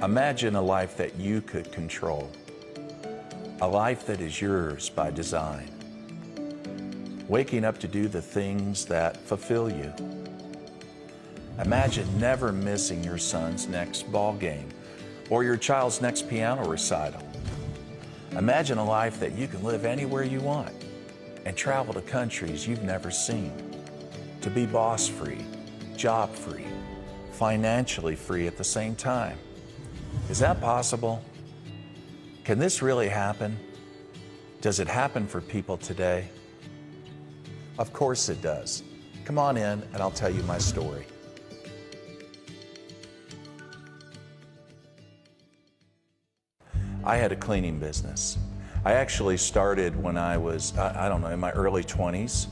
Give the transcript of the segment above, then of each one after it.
Imagine a life that you could control, a life that is yours by design, waking up to do the things that fulfill you. Imagine never missing your son's next ball game or your child's next piano recital. Imagine a life that you can live anywhere you want and travel to countries you've never seen, to be boss-free, job-free, financially free at the same time. Is that possible? Can this really happen? Does it happen for people today? Of course it does. Come on in and I'll tell you my story. I had a cleaning business. I actually started when I was, I don't know, in my early 20s.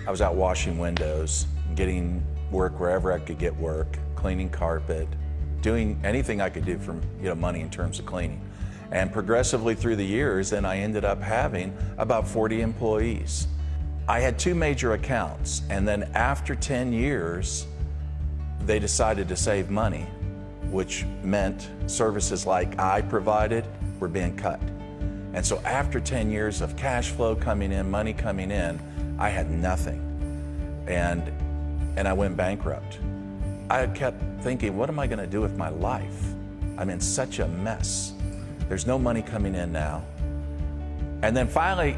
I was out washing windows, getting work wherever I could get work, cleaning carpet, doing anything I could do for money in terms of cleaning. And progressively through the years, then I ended up having about 40 employees. I had two major accounts, and then after 10 years, they decided to save money, which meant services like I provided were being cut. And so after 10 years of cash flow coming in, money coming in, I had nothing. And I went bankrupt. I kept thinking, what am I gonna do with my life? I'm in such a mess. There's no money coming in now. And then finally,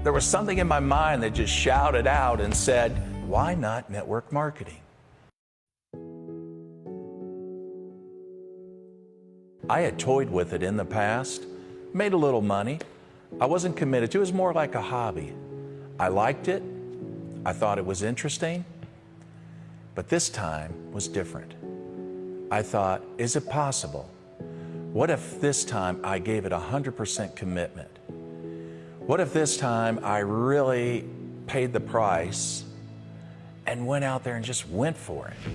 there was something in my mind that just shouted out and said, why not network marketing? I had toyed with it in the past, made a little money. I wasn't committed to it. It was more like a hobby. I liked it. I thought it was interesting. But this time was different. I thought, is it possible? What if this time I gave it 100% commitment? What if this time I really paid the price and went out there and just went for it?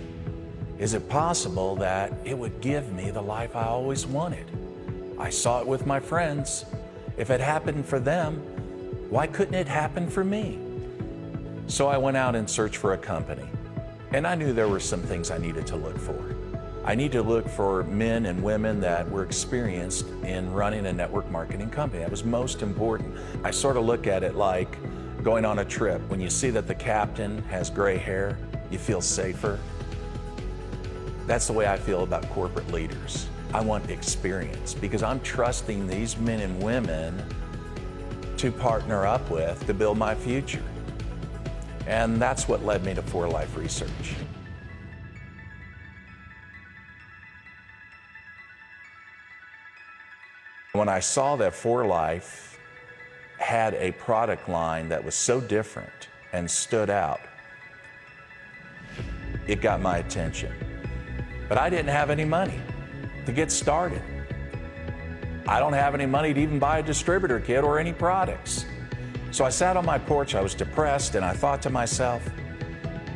Is it possible that it would give me the life I always wanted? I saw it with my friends. If it happened for them, why couldn't it happen for me? So I went out and searched for a company. And I knew there were some things I needed to look for. I need to look for men and women that were experienced in running a network marketing company. That was most important. I sort of look at it like going on a trip. When you see that the captain has gray hair, you feel safer. That's the way I feel about corporate leaders. I want experience because I'm trusting these men and women to partner up with to build my future. And that's what led me to 4Life Research. When I saw that 4Life had a product line that was so different and stood out, it got my attention. But I didn't have any money to get started. I don't have any money to even buy a distributor kit or any products. So I sat on my porch, I was depressed, and I thought to myself,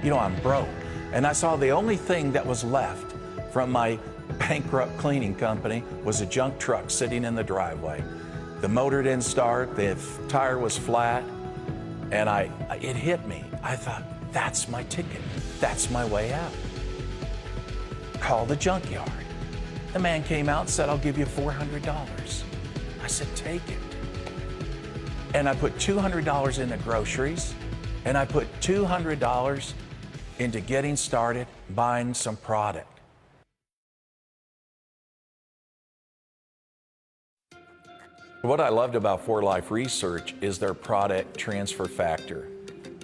I'm broke. And I saw the only thing that was left from my bankrupt cleaning company was a junk truck sitting in the driveway. The motor didn't start, the tire was flat, and it hit me. I thought, that's my ticket. That's my way out. Call the junkyard. The man came out and said, I'll give you $400. I said, take it. And I put $200 into groceries, and I put $200 into getting started, buying some product. What I loved about 4Life Research is their product transfer factor.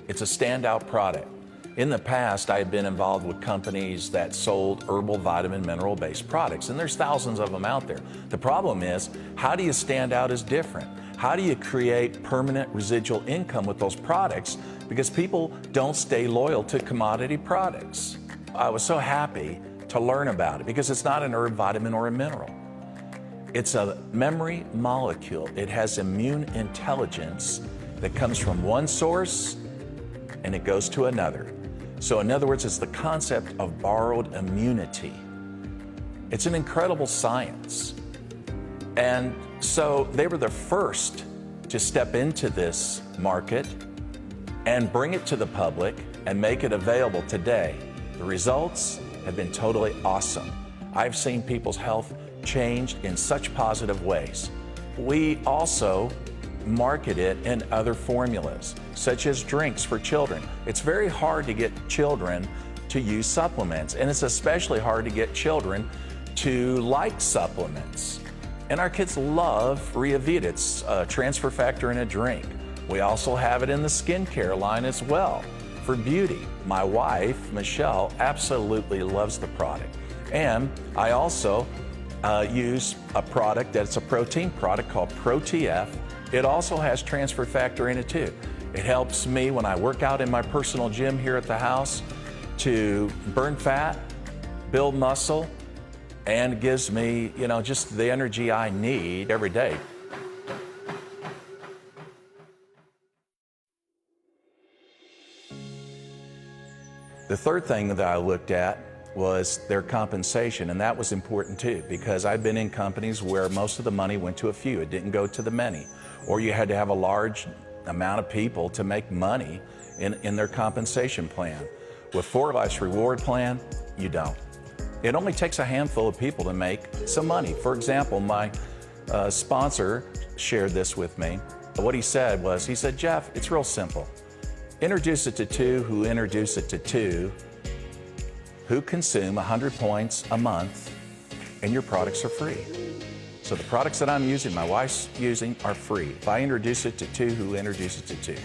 It's a standout product. In the past, I had been involved with companies that sold herbal, vitamin, mineral-based products, and there's thousands of them out there. The problem is, how do you stand out as different? How do you create permanent residual income with those products? Because people don't stay loyal to commodity products. I was so happy to learn about it because it's not an herb, vitamin, or a mineral. It's a memory molecule. It has immune intelligence that comes from one source and it goes to another. So in other words, it's the concept of borrowed immunity. It's an incredible science. And so they were the first to step into this market and bring it to the public and make it available today. The results have been totally awesome. I've seen people's health changed in such positive ways. We also market it in other formulas, such as drinks for children. It's very hard to get children to use supplements, and it's especially hard to get children to like supplements. And our kids love VIDA. It's a transfer factor in a drink. We also have it in the skincare line as well for beauty. My wife, Michelle, absolutely loves the product. And I also use a product that's a protein product called ProTF. It also has transfer factor in it too. It helps me when I work out in my personal gym here at the house to burn fat, build muscle, and gives me, just the energy I need every day. The third thing that I looked at was their compensation, and that was important too, because I've been in companies where most of the money went to a few. It didn't go to the many, or you had to have a large amount of people to make money in their compensation plan. With 4Life's reward plan, you don't. It only takes a handful of people to make some money. For example, my sponsor shared this with me. What he said was, Jeff, it's real simple. Introduce it to two who introduce it to two who consume 100 points a month, and your products are free. So the products that I'm using, my wife's using, are free. If I introduce it to two who introduce it to two.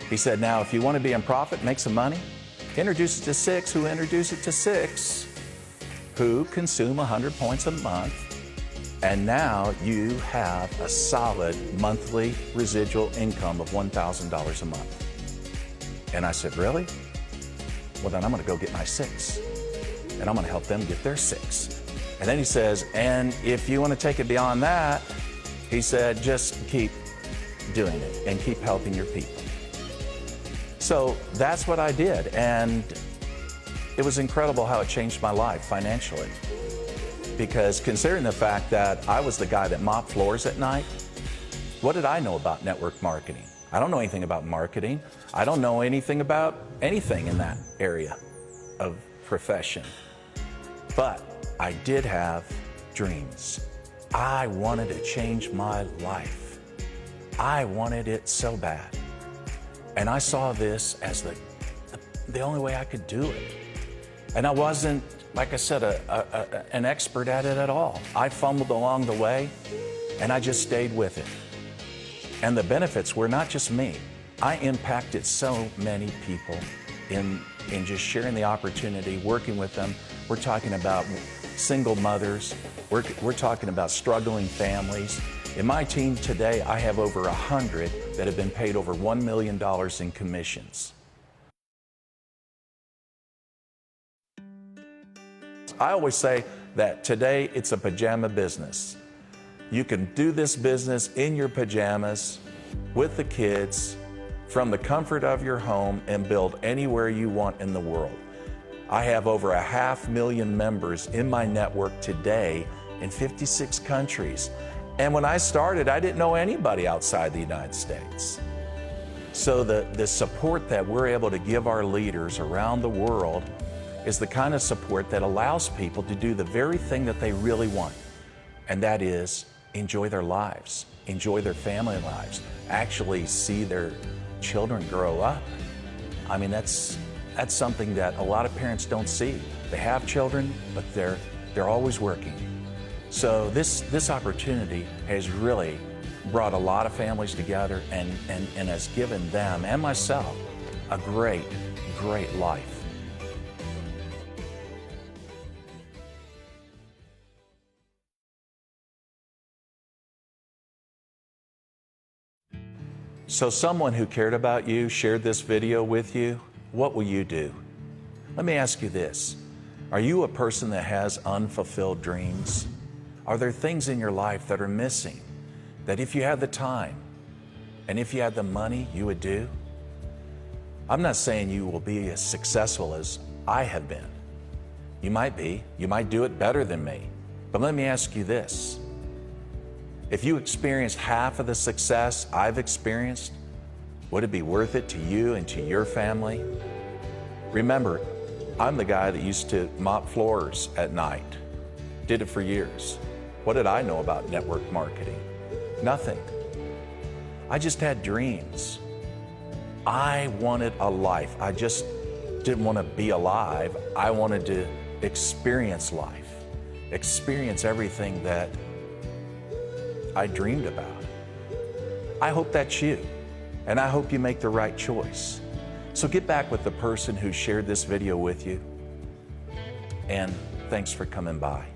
He said, now if you want to be in profit, make some money, introduce it to six who introduce it to six who consume 100 points a month, and now you have a solid monthly residual income of $1,000 a month. And I said, really? Well, then I'm going to go get my six, and I'm going to help them get their six. And then he says, and if you want to take it beyond that, he said, just keep doing it and keep helping your people. So that's what I did, and it was incredible how it changed my life financially. Because considering the fact that I was the guy that mopped floors at night, what did I know about network marketing? I don't know anything about marketing. I don't know anything about anything in that area of profession. But I did have dreams. I wanted to change my life. I wanted it so bad. And I saw this as the only way I could do it. And I wasn't, like I said, an expert at it at all. I fumbled along the way, and I just stayed with it. And the benefits were not just me. I impacted so many people in just sharing the opportunity, working with them. We're talking about single mothers. We're talking about struggling families. In my team today, I have over 100 that have been paid over $1 million in commissions. I always say that today it's a pajama business. You can do this business in your pajamas with the kids from the comfort of your home and build anywhere you want in the world. I have over 500,000 members in my network today in 56 countries. And when I started, I didn't know anybody outside the United States. So the support that we're able to give our leaders around the world is the kind of support that allows people to do the very thing that they really want. And that is enjoy their lives, enjoy their family lives, actually see their children grow up. I mean, that's something that a lot of parents don't see. They have children, but they're always working. So this opportunity has really brought a lot of families together and has given them and myself a great, great life. So someone who cared about you shared this video with you, what will you do? Let me ask you this. Are you a person that has unfulfilled dreams? Are there things in your life that are missing that if you had the time and if you had the money, you would do? I'm not saying you will be as successful as I have been. You might be. You might do it better than me. But let me ask you this. If you experienced half of the success I've experienced, would it be worth it to you and to your family? Remember, I'm the guy that used to mop floors at night. Did it for years. What did I know about network marketing? Nothing. I just had dreams. I wanted a life. I just didn't want to be alive. I wanted to experience life, experience everything that I dreamed about. I hope that's you, and I hope you make the right choice. So get back with the person who shared this video with you, and thanks for coming by.